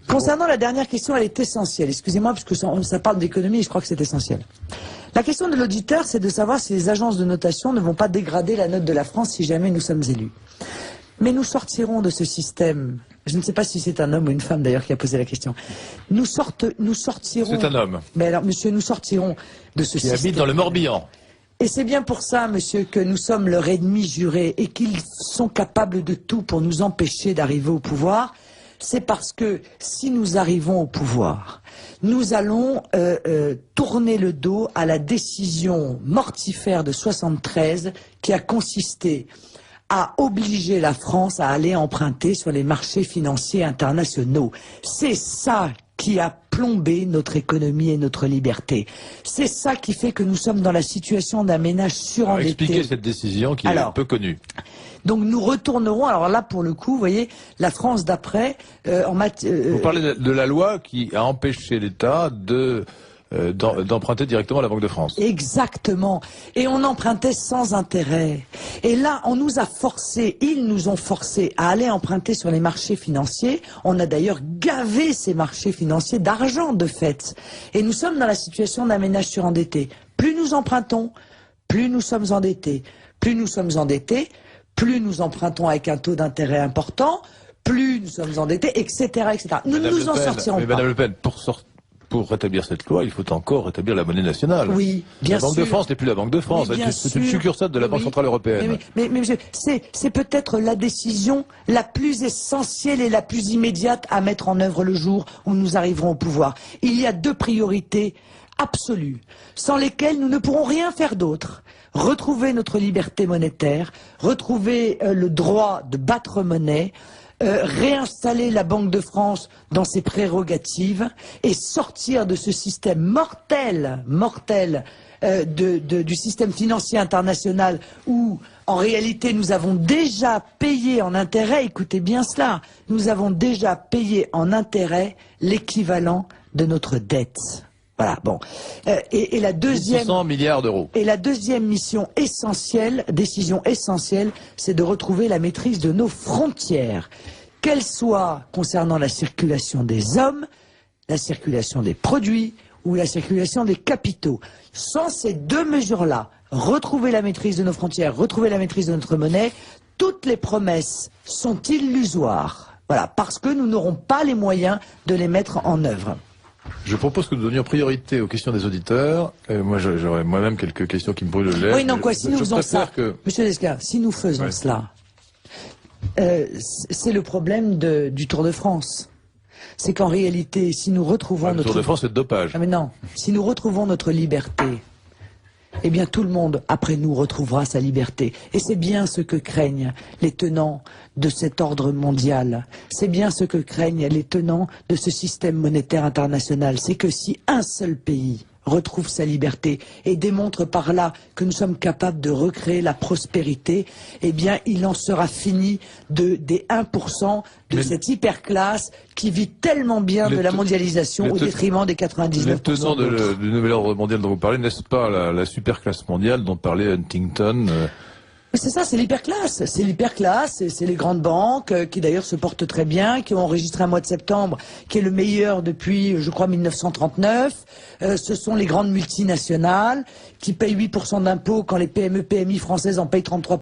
Concernant la dernière question, elle est essentielle. Excusez-moi, parce que ça parle d'économie et je crois que c'est essentiel. La question de l'auditeur, c'est de savoir si les agences de notation ne vont pas dégrader la note de la France si jamais nous sommes élus. Mais nous sortirons de ce système. Je ne sais pas si c'est un homme ou une femme d'ailleurs qui a posé la question. Nous sortirons. C'est un homme. Mais alors, monsieur, nous sortirons de ce système. Qui habite dans le Morbihan. Et c'est bien pour ça, monsieur, que nous sommes leur ennemi juré et qu'ils sont capables de tout pour nous empêcher d'arriver au pouvoir. C'est parce que si nous arrivons au pouvoir, nous allons tourner le dos à la décision mortifère de 73 qui a consisté à obliger la France à aller emprunter sur les marchés financiers internationaux. C'est ça qui a plombé notre économie et notre liberté. C'est ça qui fait que nous sommes dans la situation d'un ménage surendetté. Expliquez cette décision qui est peu connue. Donc nous retournerons, alors là pour le coup, vous voyez, la France d'après, en matière... Vous parlez de la loi qui a empêché l'État d'emprunter directement à la Banque de France. Exactement. Et on empruntait sans intérêt. Et là, on nous a forcés, ils nous ont forcés à aller emprunter sur les marchés financiers. On a d'ailleurs gavé ces marchés financiers d'argent, de fait. Et nous sommes dans la situation d'un ménage surendetté. Plus nous empruntons, plus nous sommes endettés. Plus nous sommes endettés, plus nous empruntons avec un taux d'intérêt important, plus nous sommes endettés, etc., etc. Nous ne nous en sortirons pas. Madame Le Pen, pour rétablir cette loi, il faut encore rétablir la monnaie nationale. Oui, bien sûr. La Banque de France n'est plus la Banque de France, c'est une succursale de la Banque Centrale Européenne. Mais monsieur, c'est peut-être la décision la plus essentielle et la plus immédiate à mettre en œuvre le jour où nous arriverons au pouvoir. Il y a deux priorités absolues, sans lesquelles nous ne pourrons rien faire d'autre. Retrouver notre liberté monétaire, retrouver le droit de battre monnaie, réinstaller la Banque de France dans ses prérogatives et sortir de ce système mortel du système financier international où, en réalité, nous avons déjà payé en intérêt, écoutez bien cela, nous avons déjà payé en intérêt l'équivalent de notre dette. Voilà, bon. Et la deuxième... 600 milliards d'euros. Et la deuxième mission essentielle, décision essentielle, c'est de retrouver la maîtrise de nos frontières. Qu'elles soient concernant la circulation des hommes, la circulation des produits ou la circulation des capitaux. Sans ces deux mesures-là, retrouver la maîtrise de nos frontières, retrouver la maîtrise de notre monnaie, toutes les promesses sont illusoires. Voilà, parce que nous n'aurons pas les moyens de les mettre en œuvre. Je propose que nous donnions priorité aux questions des auditeurs. Moi, j'aurais moi-même quelques questions qui me brûlent les lèvres. Oui, non, quoi, si nous faisons ça, Monsieur Lescar, si nous faisons cela, c'est le problème du Tour de France. C'est qu'en réalité, si nous retrouvons notre... Le Tour de France, c'est de dopage. Ah mais non, si nous retrouvons notre liberté, eh bien tout le monde, après nous, retrouvera sa liberté. Et c'est bien ce que craignent les tenants de cet ordre mondial. C'est bien ce que craignent les tenants de ce système monétaire international. C'est que si un seul pays retrouve sa liberté et démontre par là que nous sommes capables de recréer la prospérité, eh bien il en sera fini des 1% de cette hyperclasse qui vit tellement bien de la mondialisation au détriment des 99%. Les tenants du nouvel ordre mondial dont vous parlez, n'est-ce pas la superclasse mondiale dont parlait Huntington C'est ça, c'est l'hyperclasse. C'est l'hyperclasse, c'est les grandes banques qui d'ailleurs se portent très bien, qui ont enregistré un mois de septembre qui est le meilleur depuis, je crois, 1939. Ce sont les grandes multinationales qui payent 8% d'impôts quand les PME, PMI françaises en payent 33%.